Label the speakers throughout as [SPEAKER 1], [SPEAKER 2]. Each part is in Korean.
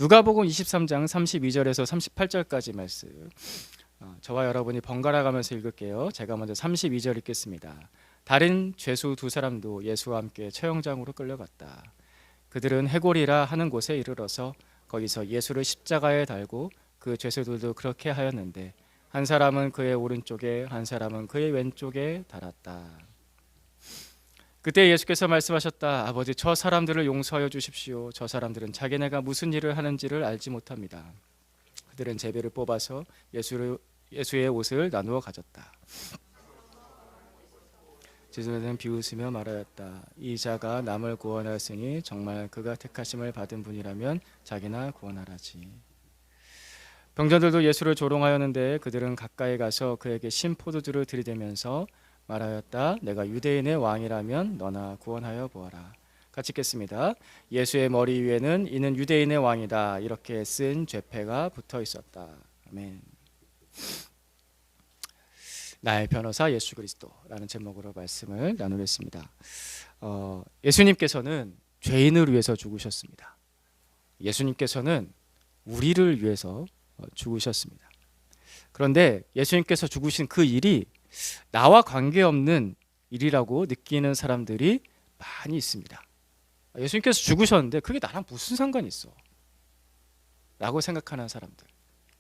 [SPEAKER 1] 누가복음 23장 32절에서 38절까지 말씀, 저와 여러분이 번갈아 가면서 읽을게요. 제가 먼저 32절 읽겠습니다. 다른 죄수 두 사람도 예수와 함께 처형장으로 끌려갔다. 그들은 해골이라 하는 곳에 이르러서 거기서 예수를 십자가에 달고 그 죄수들도 그렇게 하였는데 한 사람은 그의 오른쪽에 한 사람은 그의 왼쪽에 달았다. 그때 예수께서 말씀하셨다. 아버지, 저 사람들을 용서하여 주십시오. 저 사람들은 자기네가 무슨 일을 하는지를 알지 못합니다. 그들은 제비를 뽑아서 예수의 옷을 나누어 가졌다. 제자들은 비웃으며 말하였다. 이 자가 남을 구원하였으니 정말 그가 택하심을 받은 분이라면 자기나 구원하라지. 병자들도 예수를 조롱하였는데 그들은 가까이 가서 그에게 신포도주를 들이대면서 말하였다. 내가 유대인의 왕이라면 너나 구원하여 보아라. 같이 읽겠습니다. 예수의 머리 위에는 이는 유대인의 왕이다 이렇게 쓴 죄패가 붙어 있었다. 아멘. 나의 변호사 예수 그리스도라는 제목으로 말씀을 나누겠습니다. 예수님께서는 죄인을 위해서 죽으셨습니다. 예수님께서는 우리를 위해서 죽으셨습니다. 그런데 예수님께서 죽으신 그 일이 나와 관계없는 일이라고 느끼는 사람들이 많이 있습니다. 예수님께서 죽으셨는데 그게 나랑 무슨 상관이 있어? 라고 생각하는 사람들.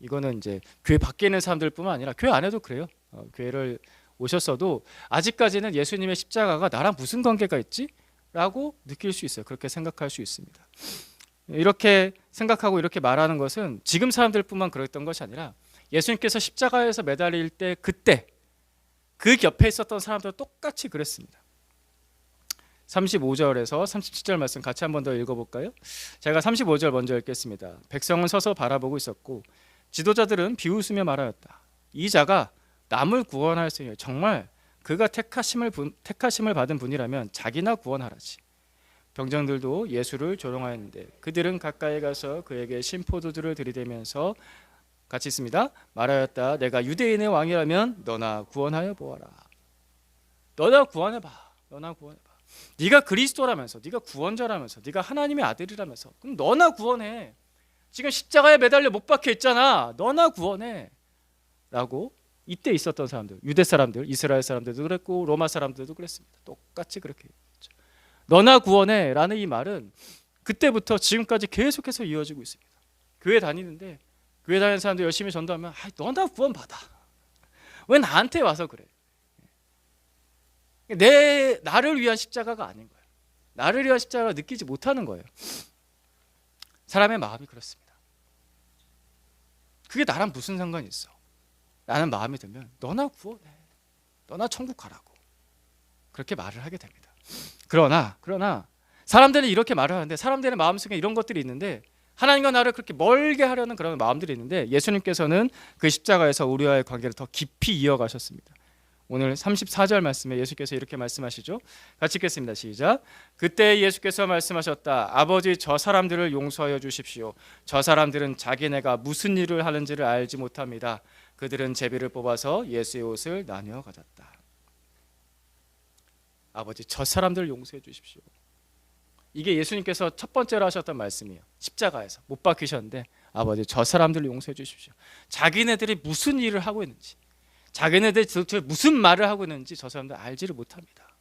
[SPEAKER 1] 이거는 이제 교회 밖에 있는 사람들뿐만 아니라 교회 안에도 그래요. 교회를 오셨어도 아직까지는 예수님의 십자가가 나랑 무슨 관계가 있지? 라고 느낄 수 있어요. 그렇게 생각할 수 있습니다. 이렇게 생각하고 이렇게 말하는 것은 지금 사람들뿐만 그랬던 것이 아니라 예수님께서 십자가에서 매달릴 때 그때 그 옆에 있었던 사람들 똑같이 그랬습니다. 35절에서 37절 말씀 같이 한 번 더 읽어볼까요? 제가 35절 먼저 읽겠습니다. 백성은 서서 바라보고 있었고 지도자들은 비웃으며 말하였다. 이 자가 남을 구원하였으니 정말 그가 택하심을 받은 분이라면 자기나 구원하라지. 병정들도 예수를 조롱하였는데 그들은 가까이 가서 그에게 신포도주를 들이대면서 같이 있습니다. 말하였다. 내가 유대인의 왕이라면 너나 구원하여 보아라. 너나 구원해봐. 너나 구원해봐. 네가 그리스도라면서, 네가 구원자라면서, 네가 하나님의 아들이라면서, 그럼 너나 구원해. 지금 십자가에 매달려 못 박혀 있잖아. 너나 구원해. 라고 이때 있었던 사람들, 유대 사람들, 이스라엘 사람들도 그랬고 로마 사람들도 그랬습니다. 똑같이 그렇게 했죠. 너나 구원해 라는 이 말은 그때부터 지금까지 계속해서 이어지고 있습니다. 교회 다니는데 교회 다니는 사람들 열심히 전도하면 너나 구원 받아. 왜 나한테 와서 그래? 나를 위한 십자가가 아닌 거예요. 나를 위한 십자가를 느끼지 못하는 거예요. 사람의 마음이 그렇습니다. 그게 나랑 무슨 상관이 있어? 라는 마음이 들면 너나 구원해. 너나 천국 가라고. 그렇게 말을 하게 됩니다. 그러나 사람들은 이렇게 말을 하는데 사람들의 마음속에 이런 것들이 있는데 하나님과 나를 그렇게 멀게 하려는 그런 마음들이 있는데 예수님께서는 그 십자가에서 우리와의 관계를 더 깊이 이어가셨습니다. 오늘 34절 말씀에 예수께서 이렇게 말씀하시죠. 같이 읽겠습니다. 시작. 그때 예수께서 말씀하셨다. 아버지, 저 사람들을 용서하여 주십시오. 저 사람들은 자기네가 무슨 일을 하는지를 알지 못합니다. 그들은 제비를 뽑아서 예수의 옷을 나누어 가졌다. 아버지, 저 사람들을 용서해 주십시오. 이게 예수님께서 첫 번째로 하셨던 말씀이에요. 십자가에서 못 박히셨는데 아버지, 저 사람들을 용서해 주십시오. 자기네들이 무슨 일을 하고 있는지, 자기네들이 도대체 무슨 말을 하고 있는지 저 사람들 알지를 못합니다.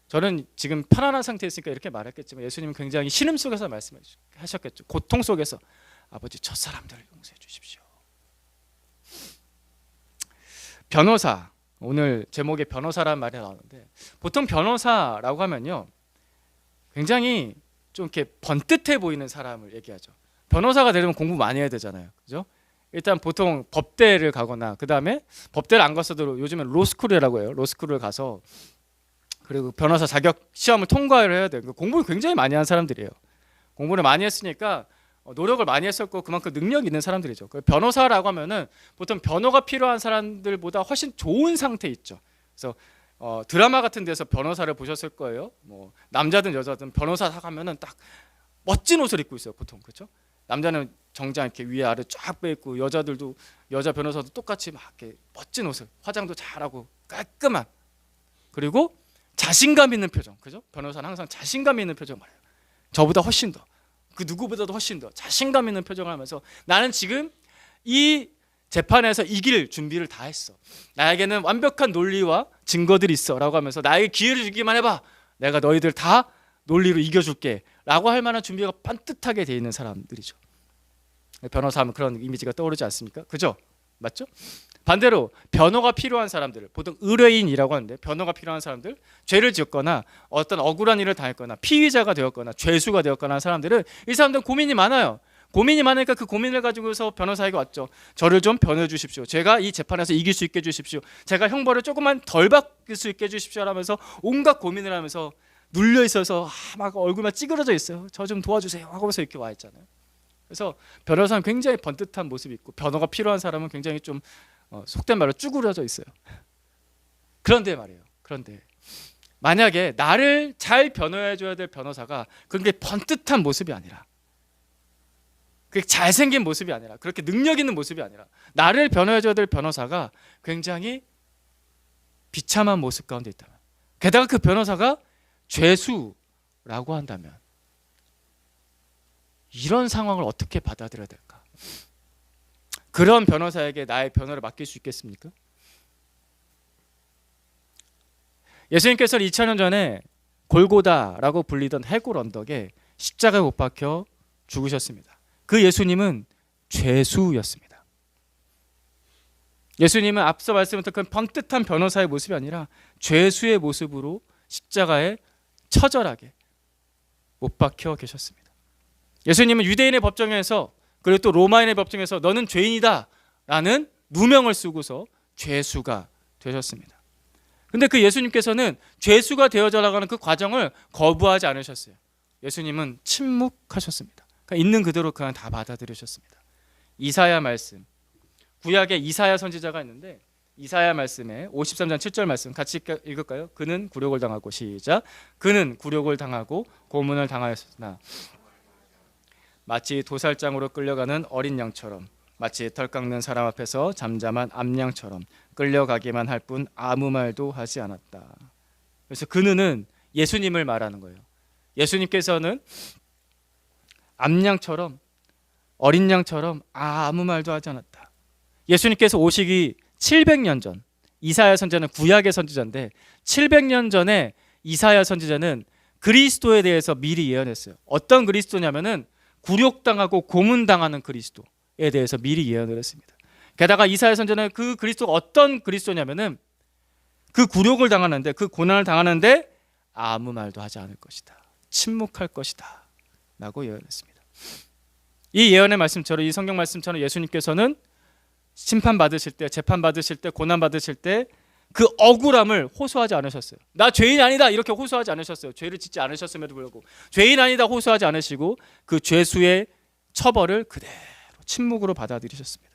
[SPEAKER 1] 저는 지금 편안한 상태에 있으니까 이렇게 말했겠지만 예수님은 굉장히 신음 속에서 말씀하셨겠죠. 고통 속에서 아버지, 저 사람들을 용서해 주십시오. 변호사, 오늘 제목에 변호사라는 말이 나오는데 보통 변호사라고 하면요 굉장히 좀 이렇게 번듯해 보이는 사람을 얘기하죠. 변호사가 되려면 공부 많이 해야 되잖아요. 그죠? 일단 보통 법대를 가거나 그 다음에 법대를 안 갔어도 요즘엔 로스쿨이라고 해요. 로스쿨을 가서 그리고 변호사 자격 시험을 통과를 해야 돼요. 공부를 굉장히 많이 한 사람들이에요. 공부를 많이 했으니까 노력을 많이 했었고 그만큼 능력이 있는 사람들이죠. 변호사라고 하면은 보통 변호가 필요한 사람들보다 훨씬 좋은 상태에 있죠. 그래서 드라마 같은 데서 변호사를 보셨을 거예요. 뭐 남자든 여자든 변호사 가면은 딱 멋진 옷을 입고 있어요. 보통 그렇죠? 남자는 정장 이렇게 위에 아래 쫙 빼입고 여자 변호사도 똑같이 막 이렇게 멋진 옷을 화장도 잘하고 깔끔한 그리고 자신감 있는 표정, 그죠? 변호사는 항상 자신감 있는 표정 말해요. 저보다 훨씬 더 그 누구보다도 훨씬 더 자신감 있는 표정을 하면서 나는 지금 이 재판에서 이길 준비를 다 했어. 나에게는 완벽한 논리와 증거들이 있어 라고 하면서 나에게 기회를 주기만 해봐. 내가 너희들 다 논리로 이겨줄게 라고 할 만한 준비가 반듯하게 돼 있는 사람들이죠. 변호사 하면 그런 이미지가 떠오르지 않습니까? 그죠? 맞죠? 반대로 변호가 필요한 사람들, 보통 의뢰인이라고 하는데 변호가 필요한 사람들, 죄를 지었거나 어떤 억울한 일을 당했거나 피의자가 되었거나 죄수가 되었거나 한 사람들은 이 사람들은 고민이 많아요. 고민이 많으니까 그 고민을 가지고서 변호사에게 왔죠. 저를 좀 변호해 주십시오. 제가 이 재판에서 이길 수 있게 해 주십시오. 제가 형벌을 조금만 덜 받을 수 있게 해 주십시오 하면서 온갖 고민을 하면서 눌려 있어서 막 얼굴만 찌그러져 있어요. 저 좀 도와주세요 하고서 이렇게 와 있잖아요. 그래서 변호사는 굉장히 번듯한 모습이 있고 변호가 필요한 사람은 굉장히 좀 속된 말로 쭈그려져 있어요. 그런데 말이에요. 그런데 만약에 나를 잘 변호해줘야 될 변호사가 그게 번듯한 모습이 아니라, 그게 잘생긴 모습이 아니라, 그렇게 능력 있는 모습이 아니라, 나를 변호해줘야 될 변호사가 굉장히 비참한 모습 가운데 있다면, 게다가 그 변호사가 죄수라고 한다면 이런 상황을 어떻게 받아들여야 될까? 그런 변호사에게 나의 변호를 맡길 수 있겠습니까? 예수님께서는 2000년 전에 골고다라고 불리던 해골 언덕에 십자가에 못 박혀 죽으셨습니다. 그 예수님은 죄수였습니다. 예수님은 앞서 말씀드렸던 그 번듯한 변호사의 모습이 아니라 죄수의 모습으로 십자가에 처절하게 못 박혀 계셨습니다. 예수님은 유대인의 법정에서, 그리고 또 로마인의 법정에서 너는 죄인이다 라는 누명을 쓰고서 죄수가 되셨습니다. 근데 그 예수님께서는 죄수가 되어져 나가는 그 과정을 거부하지 않으셨어요. 예수님은 침묵하셨습니다. 그러니까 있는 그대로 그냥 다 받아들이셨습니다. 이사야 말씀, 구약에 이사야 선지자가 있는데 이사야 말씀에 53장 7절 말씀 같이 읽을까요? 그는 굴욕을 당하고, 시작, 그는 굴욕을 당하고 고문을 당하였으나 마치 도살장으로 끌려가는 어린 양처럼, 마치 털 깎는 사람 앞에서 잠잠한 암양처럼 끌려가기만 할 뿐 아무 말도 하지 않았다. 그래서 그는 예수님을 말하는 거예요. 예수님께서는 암양처럼, 어린 양처럼 아무 말도 하지 않았다. 예수님께서 오시기 700년 전, 이사야 선지자는 구약의 선지자인데 700년 전에 이사야 선지자는 그리스도에 대해서 미리 예언했어요. 어떤 그리스도냐면은 굴욕당하고 고문당하는 그리스도에 대해서 미리 예언을 했습니다. 게다가 이사야 선지자는 그 그리스도가 어떤 그리스도냐면은 그 굴욕을 당하는데, 그 고난을 당하는데 아무 말도 하지 않을 것이다, 침묵할 것이다 라고 예언했습니다. 이 예언의 말씀처럼, 이 성경 말씀처럼 예수님께서는 심판받으실 때, 재판받으실 때, 고난받으실 때 그 억울함을 호소하지 않으셨어요. 나 죄인 아니다 이렇게 호소하지 않으셨어요. 죄를 짓지 않으셨음에도 불구하고 죄인 아니다 호소하지 않으시고 그 죄수의 처벌을 그대로 침묵으로 받아들이셨습니다.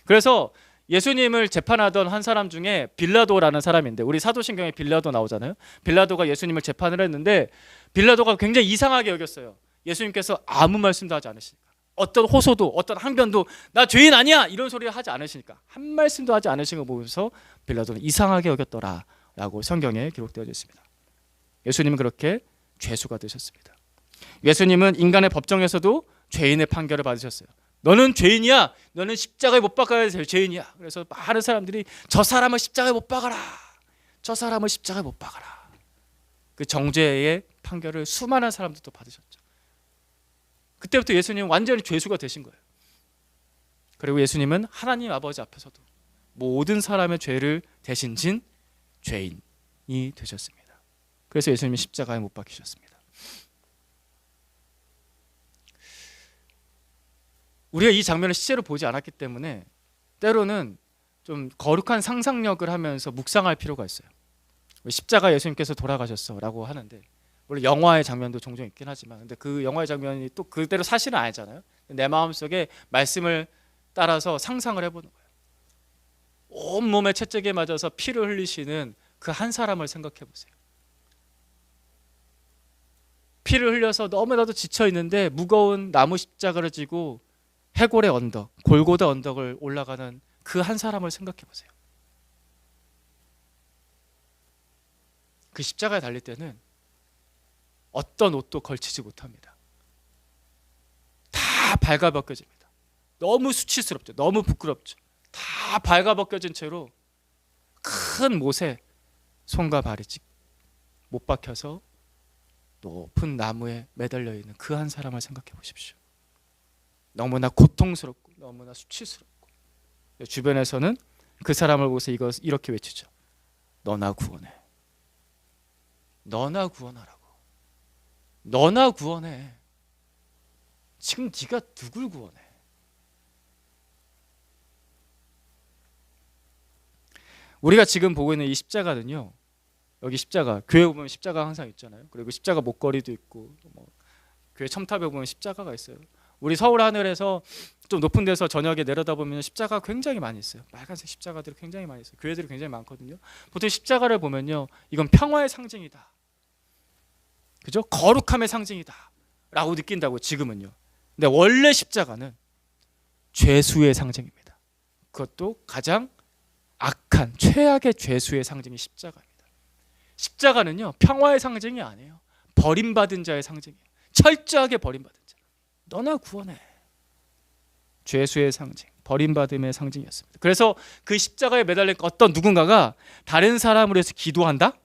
[SPEAKER 1] 그래서 예수님을 재판하던 한 사람 중에 빌라도라는 사람인데, 우리 사도신경에 빌라도 나오잖아요. 빌라도가 예수님을 재판을 했는데 빌라도가 굉장히 이상하게 여겼어요. 예수님께서 아무 말씀도 하지 않으시니까, 어떤 호소도 어떤 항변도 나 죄인 아니야 이런 소리를 하지 않으시니까, 한 말씀도 하지 않으신 거 보면서 빌라도는 이상하게 여겼더라 라고 성경에 기록되어 있습니다. 예수님은 그렇게 죄수가 되셨습니다. 예수님은 인간의 법정에서도 죄인의 판결을 받으셨어요. 너는 죄인이야, 너는 십자가에 못 박아야 될 죄인이야. 그래서 많은 사람들이 저 사람을 십자가에 못 박아라, 저 사람을 십자가에 못 박아라, 그 정죄의 판결을 수많은 사람들도 받으셨죠. 그때부터 예수님은 완전히 죄수가 되신 거예요. 그리고 예수님은 하나님 아버지 앞에서도 모든 사람의 죄를 대신 진 죄인이 되셨습니다. 그래서 예수님이 십자가에 못 박히셨습니다. 우리가 이 장면을 실제로 보지 않았기 때문에 때로는 좀 거룩한 상상력을 하면서 묵상할 필요가 있어요. 십자가 예수님께서 돌아가셨어 라고 하는데, 물론 영화의 장면도 종종 있긴 하지만, 근데 그 영화의 장면이 또 그대로 사실은 아니잖아요. 내 마음속에 말씀을 따라서 상상을 해보는 거예요. 온몸에 채찍에 맞아서 피를 흘리시는 그 한 사람을 생각해 보세요. 피를 흘려서 너무나도 지쳐 있는데 무거운 나무 십자가를 지고 해골의 언덕, 골고다 언덕을 올라가는 그 한 사람을 생각해 보세요. 그 십자가에 달릴 때는 어떤 옷도 걸치지 못합니다. 다 발가벗겨집니다. 너무 수치스럽죠. 너무 부끄럽죠. 다 발가벗겨진 채로 큰 못에 손과 발이 못 박혀서 높은 나무에 매달려 있는 그 한 사람을 생각해 보십시오. 너무나 고통스럽고 너무나 수치스럽고 주변에서는 그 사람을 보고서 이렇게 외치죠. 너나 구원해. 너나 구원하라고. 너나 구원해. 지금 네가 누굴 구원해? 우리가 지금 보고 있는 이 십자가는요. 여기 십자가, 교회 보면 십자가 항상 있잖아요. 그리고 십자가 목걸이도 있고 교회 첨탑에 보면 십자가가 있어요. 우리 서울 하늘에서 좀 높은 데서 저녁에 내려다보면 십자가 굉장히 많이 있어요. 빨간색 십자가들이 굉장히 많이 있어요. 교회들이 굉장히 많거든요. 보통 십자가를 보면요, 이건 평화의 상징이다, 그죠? 거룩함의 상징이다 라고 느낀다고 지금은요. 근데 원래 십자가는 죄수의 상징입니다. 그것도 가장 악한 최악의 죄수의 상징이 십자가입니다. 십자가는요, 평화의 상징이 아니에요. 버림받은 자의 상징이에요. 철저하게 버림받은 자. 너나 구원해. 죄수의 상징, 버림받음의 상징이었습니다. 그래서 그 십자가에 매달린 어떤 누군가가 다른 사람을 위해서 기도한다?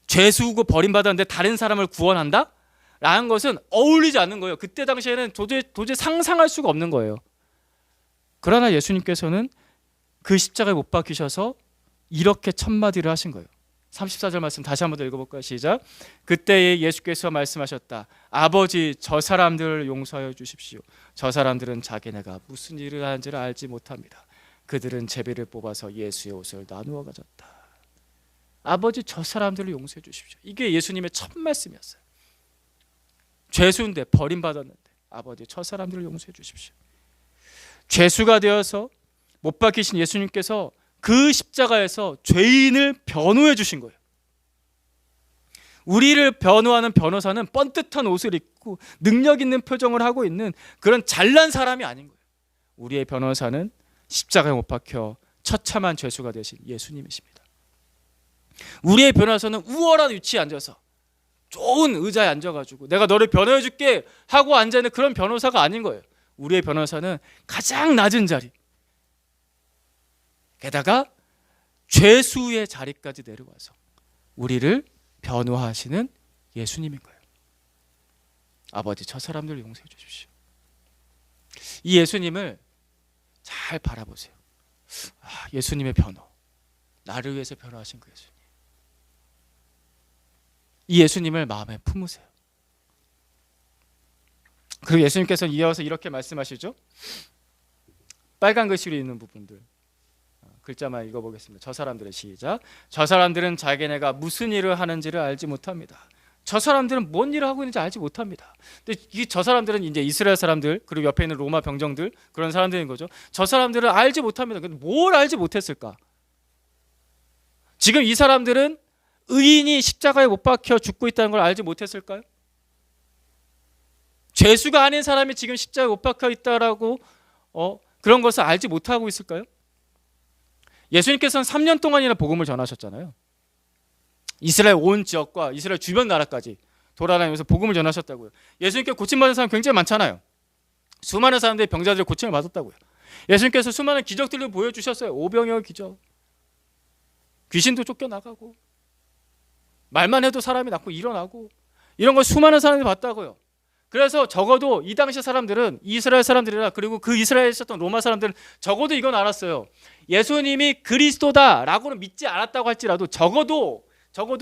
[SPEAKER 1] 죄수고 버림받았는데 다른 사람을 구원한다? 라는 것은 어울리지 않는 거예요. 그때 당시에는 도저히 상상할 수가 없는 거예요. 그러나 예수님께서는 그 십자가에 못 박히셔서 이렇게 첫마디를 하신 거예요. 34절 말씀 다시 한번 더 읽어볼까요? 시작. 그때에 예수께서 말씀하셨다. 아버지, 저 사람들을 용서하여 주십시오. 저 사람들은 자기네가 무슨 일을 하는지를 알지 못합니다. 그들은 제비를 뽑아서 예수의 옷을 나누어 가졌다. 아버지, 저 사람들을 용서해 주십시오. 이게 예수님의 첫 말씀이었어요. 죄수인데 버림받았는데 아버지, 저 사람들을 용서해 주십시오. 죄수가 되어서 못 박히신 예수님께서 그 십자가에서 죄인을 변호해 주신 거예요. 우리를 변호하는 변호사는 뻔듯한 옷을 입고 능력 있는 표정을 하고 있는 그런 잘난 사람이 아닌 거예요. 우리의 변호사는 십자가에 못 박혀 처참한 죄수가 되신 예수님이십니다. 우리의 변호사는 우월한 위치에 앉아서 좋은 의자에 앉아가지고 내가 너를 변호해 줄게 하고 앉아있는 그런 변호사가 아닌 거예요. 우리의 변호사는 가장 낮은 자리, 게다가 죄수의 자리까지 내려와서 우리를 변호하시는 예수님인 거예요. 아버지, 저 사람들 용서해 주십시오. 이 예수님을 잘 바라보세요. 예수님의 변호, 나를 위해서 변호하신 그 예수님. 이 예수님을 마음에 품으세요. 그리고 예수님께서 이어서 이렇게 말씀하시죠. 빨간 글씨로 있는 부분들 글자만 읽어보겠습니다. 저 사람들의 시작. 저 사람들은 자기네가 무슨 일을 하는지를 알지 못합니다. 저 사람들은 뭔 일을 하고 있는지 알지 못합니다. 근데 저 사람들은 이제 이스라엘 사람들, 그리고 옆에 있는 로마 병정들, 그런 사람들인 거죠. 저 사람들은 알지 못합니다. 근데 뭘 알지 못했을까? 지금 이 사람들은 의인이 십자가에 못 박혀 죽고 있다는 걸 알지 못했을까요? 죄수가 아닌 사람이 지금 십자가에 못 박혀 있다라고 그런 것을 알지 못하고 있을까요? 예수님께서는 3년 동안이나 복음을 전하셨잖아요. 이스라엘 온 지역과 이스라엘 주변 나라까지 돌아다니면서 복음을 전하셨다고요. 예수님께 고침받은 사람 굉장히 많잖아요. 수많은 사람들이 병자들의 고침을 받았다고요. 예수님께서 수많은 기적들을 보여주셨어요. 오병이어 기적, 귀신도 쫓겨나가고, 말만 해도 사람이 낫고 일어나고, 이런 걸 수많은 사람들이 봤다고요. 그래서 적어도 이 당시 사람들은, 이스라엘 사람들이나 그리고 그 이스라엘에 있었던 로마 사람들은 적어도 이건 알았어요. 예수님이 그리스도다라고는 믿지 않았다고 할지라도 적어도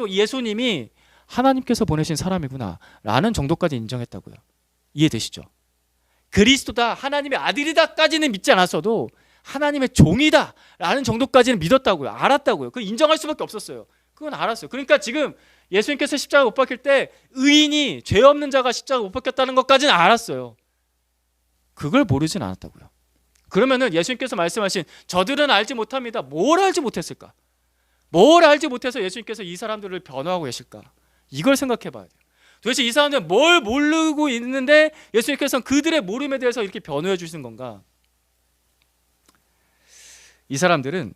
[SPEAKER 1] 예수님이 하나님께서 보내신 사람이구나 라는 정도까지 인정했다고요. 이해되시죠? 그리스도다, 하나님의 아들이다까지는 믿지 않았어도 하나님의 종이다 라는 정도까지는 믿었다고요. 알았다고요. 그걸 인정할 수밖에 없었어요. 그건 알았어요. 그러니까 지금 예수님께서 십자가 못 박힐 때 의인이, 죄 없는 자가 십자가 못 박혔다는 것까지는 알았어요. 그걸 모르진 않았다고요. 그러면은 예수님께서 말씀하신 저들은 알지 못합니다. 뭘 알지 못했을까? 뭘 알지 못해서 예수님께서 이 사람들을 변호하고 계실까? 이걸 생각해 봐야 돼요. 도대체 이 사람들은 뭘 모르고 있는데 예수님께서는 그들의 모름에 대해서 이렇게 변호해 주시는 건가? 이 사람들은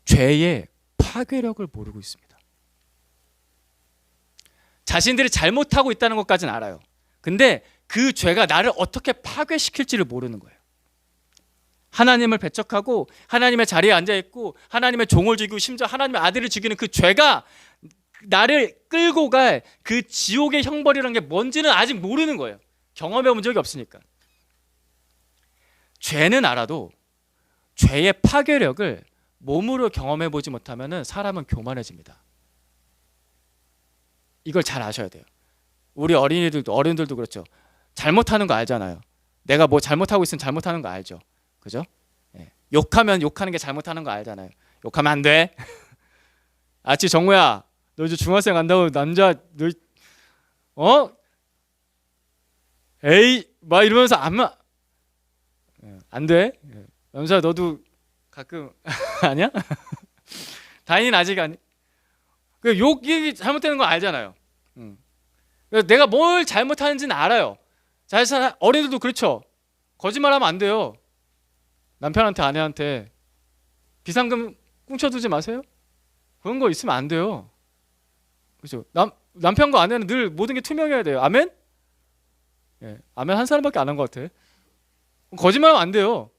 [SPEAKER 1] 죄의 파괴력을 모르고 있습니다. 자신들이 잘못하고 있다는 것까지는 알아요. 근데 그 죄가 나를 어떻게 파괴시킬지를 모르는 거예요. 하나님을 배척하고 하나님의 자리에 앉아있고 하나님의 종을 죽이고 심지어 하나님의 아들을 죽이는 그 죄가 나를 끌고 갈 그 지옥의 형벌이라는 게 뭔지는 아직 모르는 거예요. 경험해 본 적이 없으니까. 죄는 알아도 죄의 파괴력을 몸으로 경험해 보지 못하면 사람은 교만해집니다. 이걸 잘 아셔야 돼요. 우리 어른들도 그렇죠. 잘못하는 거 알잖아요. 내가 뭐 잘못하고 있으면 잘못하는 거 알죠. 그죠? 예. 욕하면 욕하는 게 잘못하는 거 알잖아요. 욕하면 안 돼. 아치 정우야, 너 이제 중학생 간다고 남자 너 에이 막 이러면서 안 돼. 연수야 너도 가끔 아니야? 다인이는 아직 아니. 그 욕이 잘못되는 거 알잖아요. 내가 뭘 잘못하는지는 알아요. 어린이들도 그렇죠. 거짓말하면 안 돼요. 남편한테 아내한테 비상금 꽁쳐두지 마세요. 그런 거 있으면 안 돼요. 그렇죠. 남편과 아내는 늘 모든 게 투명해야 돼요. 아멘? 예, 아멘 한 사람밖에 안 한 것 같아. 거짓말하면 안 돼요.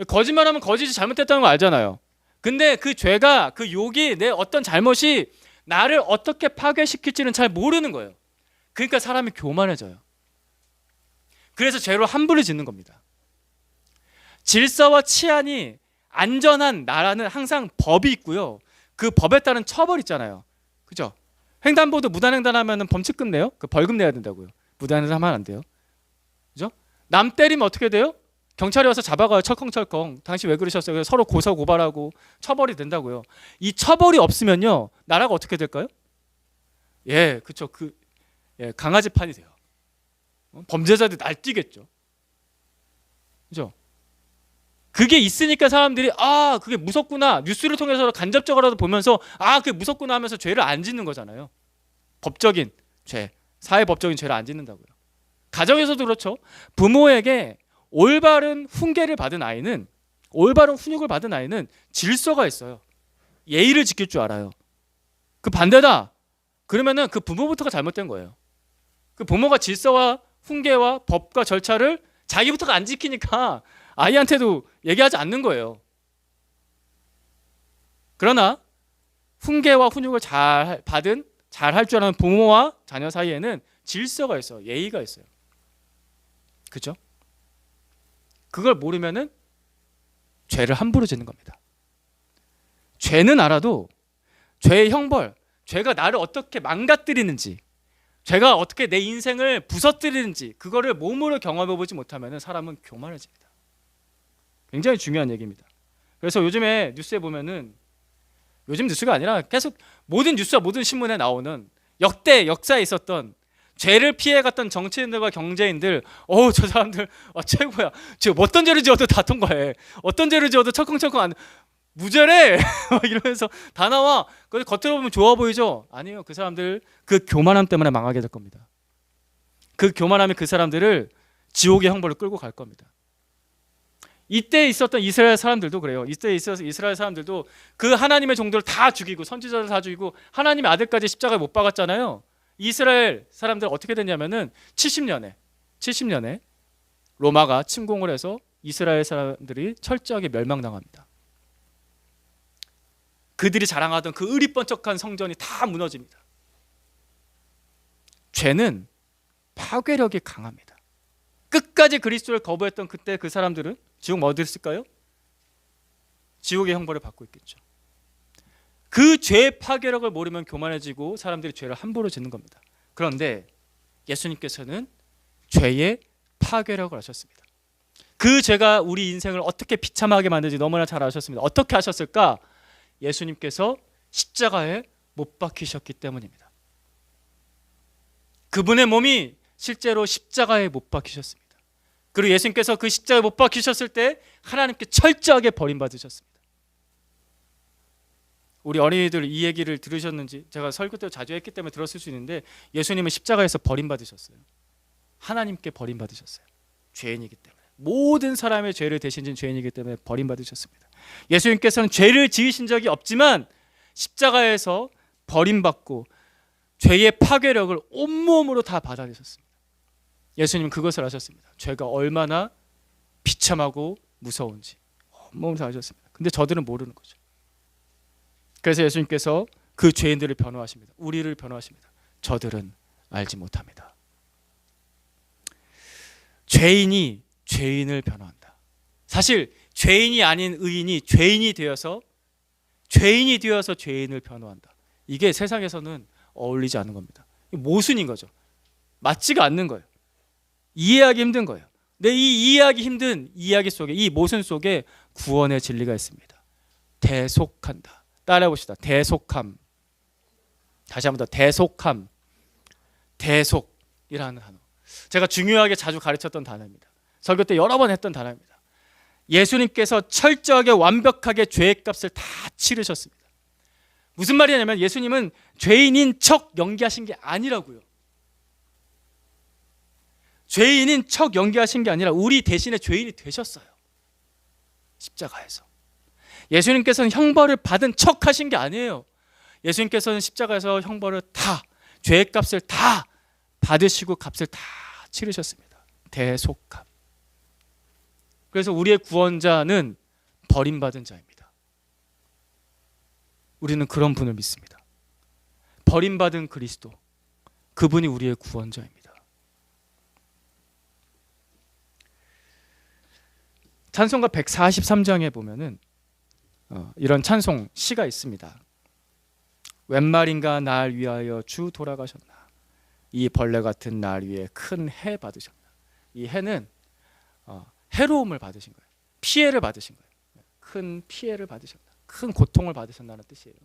[SPEAKER 1] 거짓말하면 거짓이 잘못됐다는 거 알잖아요. 근데 그 죄가 그 욕이 내 어떤 잘못이 나를 어떻게 파괴시킬지는 잘 모르는 거예요. 그러니까 사람이 교만해져요. 그래서 죄로 함부로 짓는 겁니다. 질서와 치안이 안전한 나라는 항상 법이 있고요. 그 법에 따른 처벌 있잖아요. 그죠? 횡단보도 무단횡단하면 범칙금 내요? 그 벌금 내야 된다고요. 무단횡단하면 안 돼요. 그죠? 남 때리면 어떻게 돼요? 경찰이 와서 잡아가요. 철컹철컹. 당신 왜 그러셨어요? 그래서 서로 고소 고발하고 처벌이 된다고요. 이 처벌이 없으면요, 나라가 어떻게 될까요? 예, 그렇죠. 강아지판이 돼요. 범죄자들이 날뛰겠죠. 그죠? 그게 있으니까 사람들이 그게 무섭구나. 뉴스를 통해서 간접적으로라도 보면서 그게 무섭구나 하면서 죄를 안 짓는 거잖아요. 법적인 죄, 사회법적인 죄를 안 짓는다고요. 가정에서도 그렇죠. 부모에게 올바른 훈계를 받은 아이는, 올바른 훈육을 받은 아이는 질서가 있어요. 예의를 지킬 줄 알아요. 그 반대다. 그러면은 그 부모부터가 잘못된 거예요. 그 부모가 질서와 훈계와 법과 절차를 자기부터가 안 지키니까 아이한테도 얘기하지 않는 거예요. 그러나 훈계와 훈육을 잘 할 줄 아는 부모와 자녀 사이에는 질서가 있어요. 예의가 있어요. 그죠? 그걸 모르면은 죄를 함부로 짓는 겁니다. 죄는 알아도 죄의 형벌, 죄가 나를 어떻게 망가뜨리는지, 죄가 어떻게 내 인생을 부서뜨리는지 그거를 몸으로 경험해 보지 못하면 사람은 교만해집니다. 굉장히 중요한 얘기입니다. 그래서 요즘에 뉴스에 보면은, 요즘 뉴스가 아니라 계속 모든 뉴스와 모든 신문에 나오는 역대 역사에 있었던 죄를 피해갔던 정치인들과 경제인들, 저 사람들 최고야. 지금 어떤 죄를 지어도 다 통과해. 어떤 죄를 지어도 철컹철컹 안 무죄래 이러면서 다 나와. 겉으로 보면 좋아 보이죠? 아니에요. 그 사람들 그 교만함 때문에 망하게 될 겁니다. 그 교만함이 그 사람들을 지옥의 형벌로 끌고 갈 겁니다. 이때 있었던 이스라엘 사람들도 그래요. 이때 있어서 이스라엘 사람들도 그 하나님의 종들을 다 죽이고 선지자들 다 죽이고 하나님의 아들까지 십자가에 못 박았잖아요. 이스라엘 사람들 어떻게 됐냐면은 70년에 로마가 침공을 해서 이스라엘 사람들이 철저하게 멸망당합니다. 그들이 자랑하던 그 의리번쩍한 성전이 다 무너집니다. 죄는 파괴력이 강합니다. 끝까지 그리스도를 거부했던 그때 그 사람들은 지옥 어디 있을까요? 지옥의 형벌을 받고 있겠죠. 그 죄의 파괴력을 모르면 교만해지고 사람들이 죄를 함부로 짓는 겁니다. 그런데 예수님께서는 죄의 파괴력을 아셨습니다. 그 죄가 우리 인생을 어떻게 비참하게 만드는지 너무나 잘 아셨습니다. 어떻게 하셨을까? 예수님께서 십자가에 못 박히셨기 때문입니다. 그분의 몸이 실제로 십자가에 못 박히셨습니다. 그리고 예수님께서 그 십자가에 못 박히셨을 때 하나님께 철저하게 버림받으셨습니다. 우리 어린이들 이 얘기를 들으셨는지, 제가 설교 때 자주 했기 때문에 들었을 수 있는데, 예수님은 십자가에서 버림받으셨어요. 하나님께 버림받으셨어요. 죄인이기 때문에, 모든 사람의 죄를 대신 진 죄인이기 때문에 버림받으셨습니다. 예수님께서는 죄를 지으신 적이 없지만 십자가에서 버림받고 죄의 파괴력을 온몸으로 다 받아내셨습니다. 예수님 그것을 아셨습니다. 죄가 얼마나 비참하고 무서운지 몸을 아셨습니다. 근데 저들은 모르는 거죠. 그래서 예수님께서 그 죄인들을 변호하십니다. 우리를 변호하십니다. 저들은 알지 못합니다. 죄인이 죄인을 변호한다. 사실 죄인이 아닌 의인이 죄인이 되어서 죄인을 변호한다. 이게 세상에서는 어울리지 않는 겁니다. 모순인 거죠. 맞지가 않는 거예요. 이해하기 힘든 거예요. 근데 이 이해하기 힘든 이야기 속에, 이 모순 속에 구원의 진리가 있습니다. 대속한다. 따라해 봅시다. 대속함. 다시 한번 더. 대속함. 대속이라는 단어. 제가 중요하게 자주 가르쳤던 단어입니다. 설교 때 여러 번 했던 단어입니다. 예수님께서 철저하게 완벽하게 죄의 값을 다 치르셨습니다. 무슨 말이냐면 예수님은 죄인인 척 연기하신 게 아니라고요. 죄인인 척 연기하신 게 아니라 우리 대신에 죄인이 되셨어요. 십자가에서. 예수님께서는 형벌을 받은 척 하신 게 아니에요. 예수님께서는 십자가에서 형벌을 다, 죄의 값을 다 받으시고 값을 다 치르셨습니다. 대속함. 그래서 우리의 구원자는 버림받은 자입니다. 우리는 그런 분을 믿습니다. 버림받은 그리스도, 그분이 우리의 구원자입니다. 찬송가 143장에 보면은 이런 찬송 시가 있습니다. 웬 말인가 날 위하여 주 돌아가셨나, 이 벌레 같은 날 위에 큰 해 받으셨나. 이 해는 해로움을 받으신 거예요. 피해를 받으신 거예요. 큰 피해를 받으셨다. 큰 고통을 받으셨다는 뜻이에요.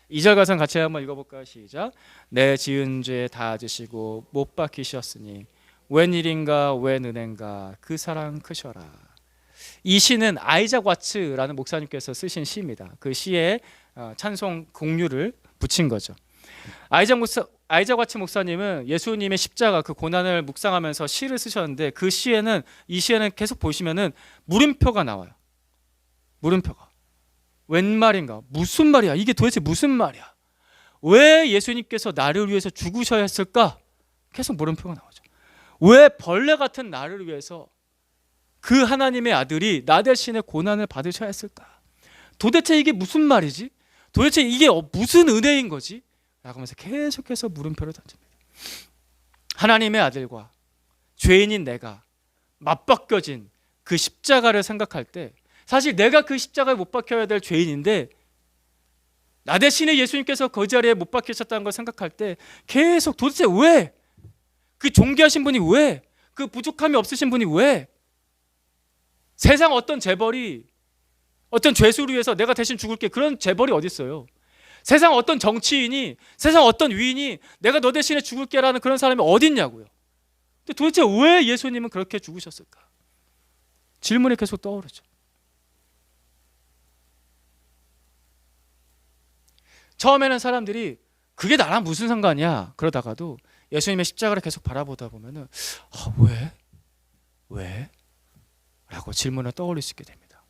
[SPEAKER 1] 2절 가성 같이 한번 읽어볼까요? 시작. 내 지은 죄 다 지시고 못 박히셨으니 웬일인가 웬 은혜인가 그 사랑 크셔라. 이 시는 아이작 와츠라는 목사님께서 쓰신 시입니다. 그 시에 찬송 공유를 붙인 거죠. 아이작 와츠 목사님은 예수님의 십자가 그 고난을 묵상하면서 시를 쓰셨는데 그 시에는, 이 시에는 계속 보시면은 물음표가 나와요. 물음표가. 웬 말인가? 무슨 말이야? 이게 도대체 무슨 말이야? 왜 예수님께서 나를 위해서 죽으셔야 했을까? 계속 물음표가 나오죠. 왜 벌레 같은 나를 위해서 그 하나님의 아들이 나 대신에 고난을 받으셔야 했을까? 도대체 이게 무슨 말이지? 도대체 이게 무슨 은혜인 거지? 라고 하면서 계속해서 물음표를 던집니다. 하나님의 아들과 죄인인 내가 맞바뀌어진 그 십자가를 생각할 때, 사실 내가 그 십자가에 못 박혀야 될 죄인인데 나 대신에 예수님께서 그 자리에 못 박히셨다는 걸 생각할 때 계속 도대체 왜? 그 존귀하신 분이 왜? 그 부족함이 없으신 분이 왜? 세상 어떤 재벌이 어떤 죄수를 위해서 내가 대신 죽을게, 그런 재벌이 어디 있어요? 세상 어떤 정치인이, 세상 어떤 위인이 내가 너 대신에 죽을게라는 그런 사람이 어디 있냐고요. 근데 도대체 왜 예수님은 그렇게 죽으셨을까? 질문이 계속 떠오르죠. 처음에는 사람들이 그게 나랑 무슨 상관이야 그러다가도 예수님의 십자가를 계속 바라보다 보면은 왜? 왜? 라고 질문을 떠올릴 수 있게 됩니다.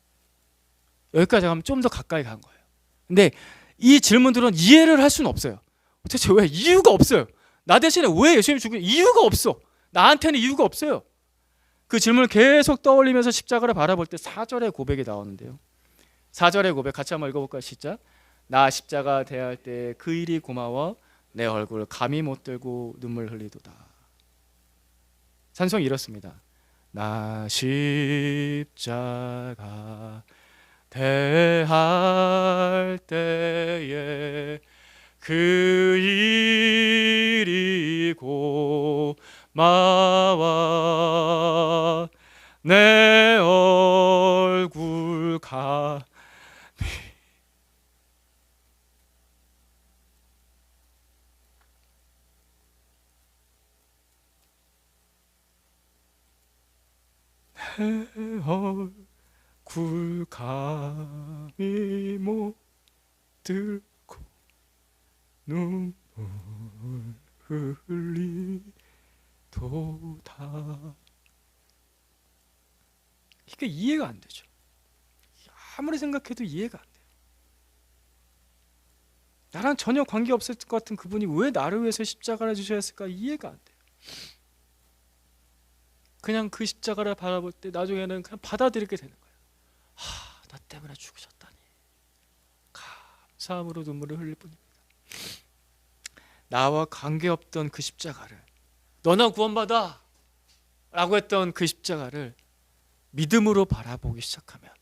[SPEAKER 1] 여기까지 가면 좀 더 가까이 간 거예요. 근데 이 질문들은 이해를 할 수는 없어요. 도대체 왜? 이유가 없어요. 나 대신에 왜 예수님이 죽은 이유가 없어. 나한테는 이유가 없어요. 그 질문을 계속 떠올리면서 십자가를 바라볼 때 4절의 고백이 나오는데요. 4절의 고백 같이 한번 읽어볼까요? 시작. 나 십자가 대할 때 그 일이 고마워 내 얼굴 감히 못 들고 눈물 흘리도다. 찬송이 이렇습니다. 나 십자가 대할 때에 그 일이 고마워 내 얼굴 감히 내 얼굴 감히 못 들고 눈물 흘리도다. 이게 이해가 안 되죠. 아무리 생각해도 이해가 안 돼요. 나랑 전혀 관계없을 것 같은 그분이 왜 나를 위해서 십자가를 주셔야 했을까? 이해가 안 돼요. 그냥 그 십자가를 바라볼 때 나중에는 그냥 받아들이게 되는 거예요. 나 때문에 죽으셨다니 감사함으로 눈물을 흘릴 뿐입니다. 나와 관계없던 그 십자가를, 너나 구원받아 라고 했던 그 십자가를 믿음으로 바라보기 시작하면,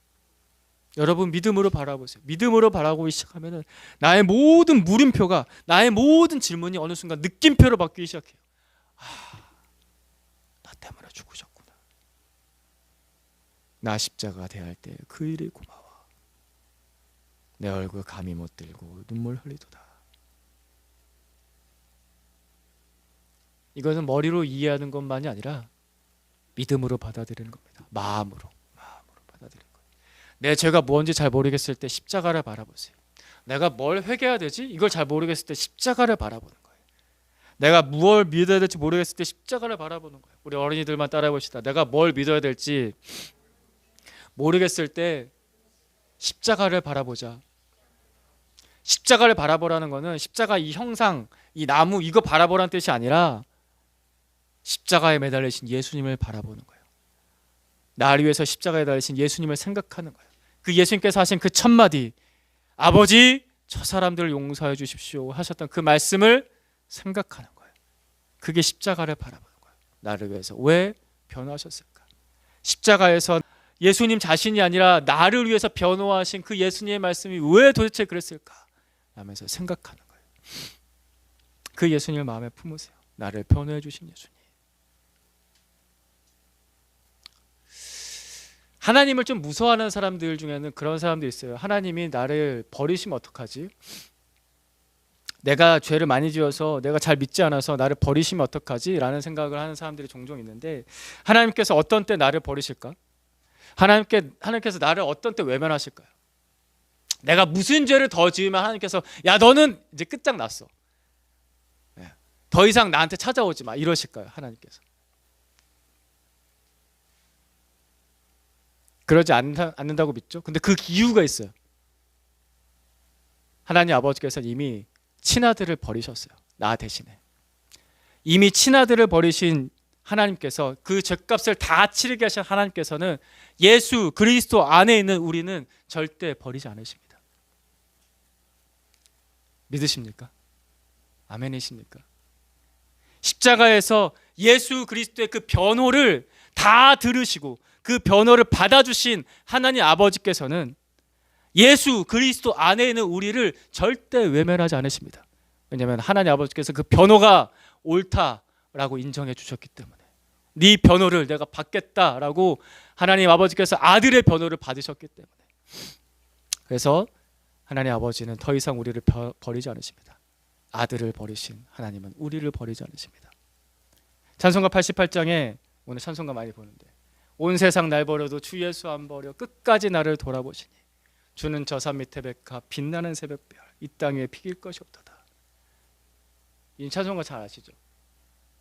[SPEAKER 1] 여러분 믿음으로 바라보세요. 믿음으로 바라보기 시작하면 나의 모든 물음표가, 나의 모든 질문이 어느 순간 느낌표로 바뀌기 시작해요. 나 때문에 죽으셨구나. 나 십자가 대할 때 그 일이 고마워. 내 얼굴 감히 못 들고 눈물 흘리도다. 이것은 머리로 이해하는 것만이 아니라 믿음으로 받아들이는 겁니다. 마음으로 받아들이는 거예요. 내 죄가 뭔지 잘 모르겠을 때 십자가를 바라보세요. 내가 뭘 회개해야 되지? 이걸 잘 모르겠을 때 십자가를 바라보는 거예요. 내가 무엇을 믿어야 될지 모르겠을 때 십자가를 바라보는 거예요. 우리 어린이들만 따라해 봅시다. 내가 뭘 믿어야 될지 모르겠을 때 십자가를 바라보자. 십자가를 바라보라는 거는 십자가 이 형상, 이 나무 이거 바라보라는 뜻이 아니라 십자가에 매달리신 예수님을 바라보는 거예요. 나를 위해서 십자가에 달리신 예수님을 생각하는 거예요. 그 예수님께서 하신 그 첫마디, 아버지 저 사람들을 용서해 주십시오 하셨던 그 말씀을 생각하는 거예요. 그게 십자가를 바라보는 거예요. 나를 위해서 왜 변호하셨을까? 십자가에서 예수님 자신이 아니라 나를 위해서 변호하신 그 예수님의 말씀이 왜 도대체 그랬을까? 하면서 생각하는 거예요. 그 예수님을 마음에 품으세요. 나를 변호해 주신 예수님. 하나님을 좀 무서워하는 사람들 중에는 그런 사람도 있어요. 하나님이 나를 버리시면 어떡하지? 내가 죄를 많이 지어서 내가 잘 믿지 않아서 나를 버리시면 어떡하지? 라는 생각을 하는 사람들이 종종 있는데, 하나님께서 어떤 때 나를 버리실까? 하나님께서 나를 어떤 때 외면하실까요? 내가 무슨 죄를 더 지으면 하나님께서 야 너는 이제 끝장났어, 더 이상 나한테 찾아오지 마 이러실까요? 하나님께서 그러지 않는다고 믿죠. 근데 그 이유가 있어요. 하나님 아버지께서 이미 친아들을 버리셨어요. 나 대신에. 이미 친아들을 버리신 하나님께서, 그 죄값을 다 치르게 하신 하나님께서는 예수 그리스도 안에 있는 우리는 절대 버리지 않으십니다. 믿으십니까? 아멘이십니까? 십자가에서 예수 그리스도의 그 변호를 다 들으시고 그 변호를 받아주신 하나님 아버지께서는 예수 그리스도 안에 있는 우리를 절대 외면하지 않으십니다. 왜냐하면 하나님 아버지께서 그 변호가 옳다라고 인정해 주셨기 때문에, 네 변호를 내가 받겠다라고 하나님 아버지께서 아들의 변호를 받으셨기 때문에, 그래서 하나님 아버지는 더 이상 우리를 버리지 않으십니다. 아들을 버리신 하나님은 우리를 버리지 않으십니다. 찬송가 88장에 오늘 찬송가 많이 보는데, 온 세상 날 버려도 주 예수 안 버려 끝까지 나를 돌아보시니 주는 저 산 밑에 백합 빛나는 새벽별 이 땅 위에 피길 것이 없도다. 이 찬송가 잘 아시죠?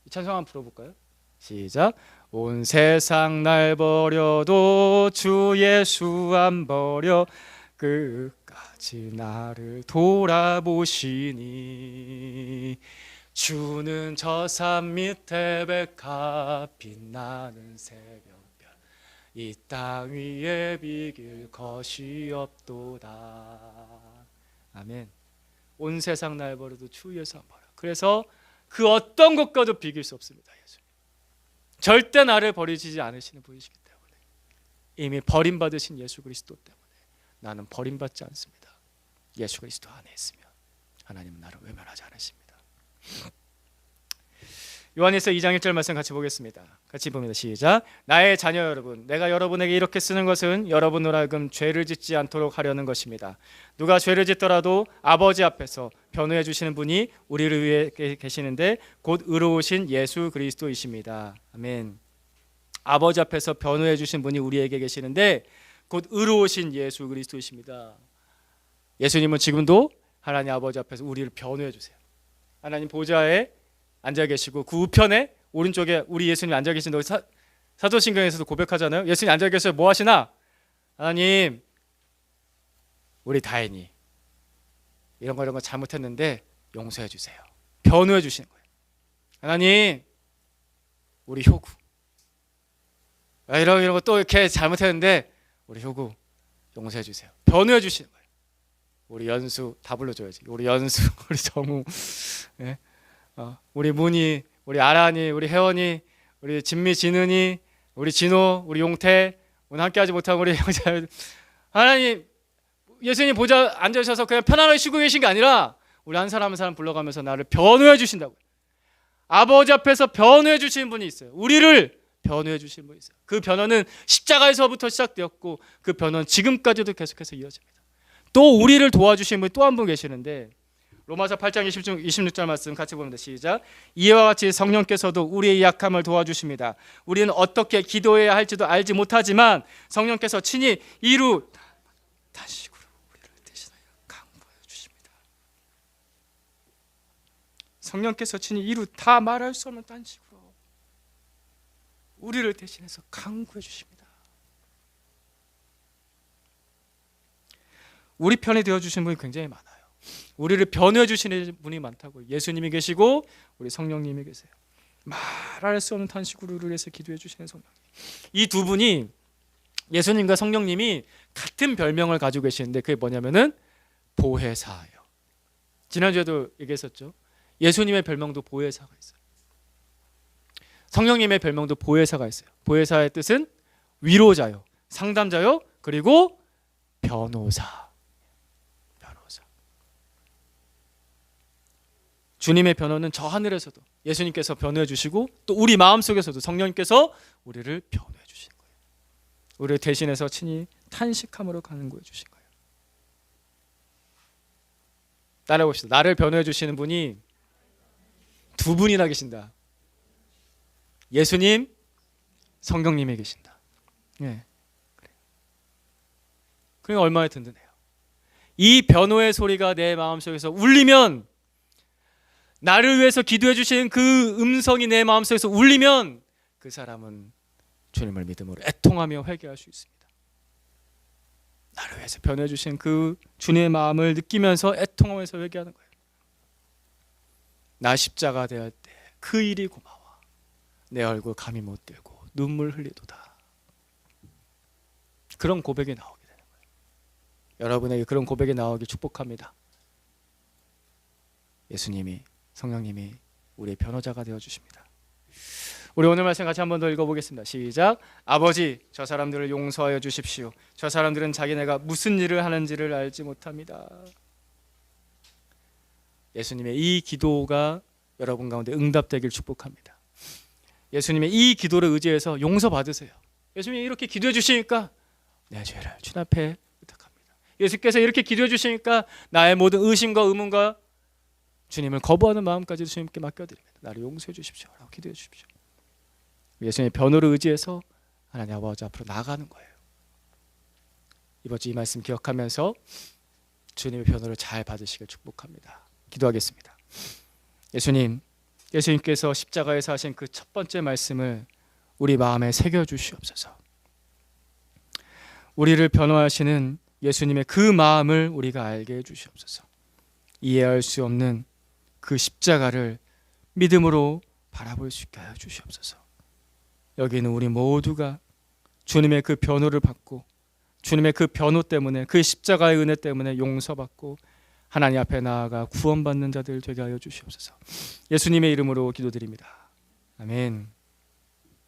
[SPEAKER 1] 이 찬송 한번 불러볼까요? 시작. 온 세상 날 버려도 주 예수 안 버려 끝까지 나를 돌아보시니 주는 저 산 밑에 백합 빛나는 새벽별 이 땅 위에 비길 것이 없도다. 아멘. 온 세상 날 버려도 주 예수 안 버려. 그래서 그 어떤 것과도 비길 수 없습니다. 예수님 절대 나를 버리지 않으시는 분이시기 때문에, 이미 버림받으신 예수 그리스도 때문에 나는 버림받지 않습니다. 예수 그리스도 안에 있으면 하나님은 나를 외면하지 않으십니다. 요한일서 2장 1절 말씀 같이 보겠습니다. 같이 봅니다. 시작. 나의 자녀 여러분, 내가 여러분에게 이렇게 쓰는 것은 여러분으로 하여금 죄를 짓지 않도록 하려는 것입니다. 누가 죄를 짓더라도 아버지 앞에서 변호해 주시는 분이 우리를 위해 계시는데 곧 의로우신 예수 그리스도이십니다. 아멘. 아버지 앞에서 변호해 주신 분이 우리에게 계시는데 곧 의로우신 예수 그리스도이십니다. 예수님은 지금도 하나님 아버지 앞에서 우리를 변호해 주세요. 하나님 보좌에 앉아 계시고 그 우편에 오른쪽에 우리 예수님 앉아 계신다고 사도신경에서도 고백하잖아요. 예수님 앉아 계셔서 뭐 하시나? 하나님, 우리 다행히 이런 거 잘못했는데 용서해 주세요. 변호해 주시는 거예요. 하나님, 우리 효구 이런 거 또 이렇게 잘못했는데 우리 효구 용서해 주세요. 변호해 주시는 거예요. 우리 연수 다 불러줘야지. 우리 연수, 우리 정우, 예? 우리 문희, 우리 아란이, 우리 혜원이, 우리 진미, 진은이, 우리 진호, 우리 용태, 오늘 함께하지 못한 우리 형제 하나님, 예수님 보좌 앉으셔서 그냥 편안하게 쉬고 계신 게 아니라 우리 한 사람 한 사람 불러가면서 나를 변호해 주신다고요. 아버지 앞에서 변호해 주시는 분이 있어요. 우리를 변호해 주시는 분이 있어요. 그 변호는 십자가에서부터 시작되었고 그 변호는 지금까지도 계속해서 이어집니다. 또 우리를 도와주시는 분이 또 한 분 계시는데 로마서 8장 26절 말씀 같이 봅니다. 시작. 이와 같이 성령께서도 우리의 약함을 도와주십니다. 우리는 어떻게 기도해야 할지도 알지 못하지만 성령께서 친히 이루 단식으로 우리를 대신하여 강구하여 주십니다. 성령께서 친히 이루 다 말할 수 없는 단식으로 우리를 대신해서 강구해 주십니다. 우리 편이 되어 주신 분이 굉장히 많아요. 우리를 변호해 주시는 분이 많다고. 예수님이 계시고 우리 성령님이 계세요. 말할 수 없는 탄식으로 우리를 위해서 기도해 주시는 성령님. 이 두 분이 예수님과 성령님이 같은 별명을 가지고 계시는데 그게 뭐냐면은 보혜사예요. 지난주에도 얘기했었죠. 예수님의 별명도 보혜사가 있어요. 성령님의 별명도 보혜사가 있어요. 보혜사의 뜻은 위로자요, 상담자요, 그리고 변호사. 주님의 변호는 저 하늘에서도 예수님께서 변호해 주시고 또 우리 마음속에서도 성령님께서 우리를 변호해 주시는 거예요. 우리를 대신해서 친히 탄식함으로 강구해 주신 거예요. 따라해 봅시다. 나를 변호해 주시는 분이 두 분이나 계신다. 예수님, 성령님이 계신다. 예. 그러니까 얼마나 든든해요. 이 변호의 소리가 내 마음속에서 울리면, 나를 위해서 기도해 주시는 그 음성이 내 마음속에서 울리면 그 사람은 주님을 믿음으로 애통하며 회개할 수 있습니다. 나를 위해서 변호해 주신 그 주님의 마음을 느끼면서 애통하면서 회개하는 거예요. 나 십자가 대할 때 그 일이 고마워. 내 얼굴 감히 못 들고 눈물 흘리도다. 그런 고백이 나오게 되는 거예요. 여러분에게 그런 고백이 나오길 축복합니다. 예수님이, 성령님이 우리의 변호자가 되어주십니다. 우리 오늘 말씀 같이 한 번 더 읽어보겠습니다. 시작. 아버지, 저 사람들을 용서하여 주십시오. 저 사람들은 자기네가 무슨 일을 하는지를 알지 못합니다. 예수님의 이 기도가 여러분 가운데 응답되길 축복합니다. 예수님의 이 기도를 의지해서 용서받으세요. 예수님이 이렇게 기도해 주시니까 내 죄를 주님 앞에 부탁합니다. 예수께서 이렇게 기도해 주시니까 나의 모든 의심과 의문과 주님을 거부하는 마음까지 주님께 맡겨드립니다. 나를 용서해 주십시오 라고 기도해 주십시오. 예수님의 변호를 의지해서 하나님 아버지 앞으로 나아가는 거예요. 이번 주 이 말씀 기억하면서 주님의 변호를 잘 받으시길 축복합니다. 기도하겠습니다. 예수님께서 십자가에서 하신 그 첫 번째 말씀을 우리 마음에 새겨주시옵소서. 우리를 변호하시는 예수님의 그 마음을 우리가 알게 해주시옵소서. 이해할 수 없는 그 십자가를 믿음으로 바라볼 수 있게 하여 주시옵소서. 여기는 우리 모두가 주님의 그 변호를 받고 주님의 그 변호 때문에, 그 십자가의 은혜 때문에 용서받고 하나님 앞에 나아가 구원받는 자들 되게 하여 주시옵소서. 예수님의 이름으로 기도드립니다. 아멘.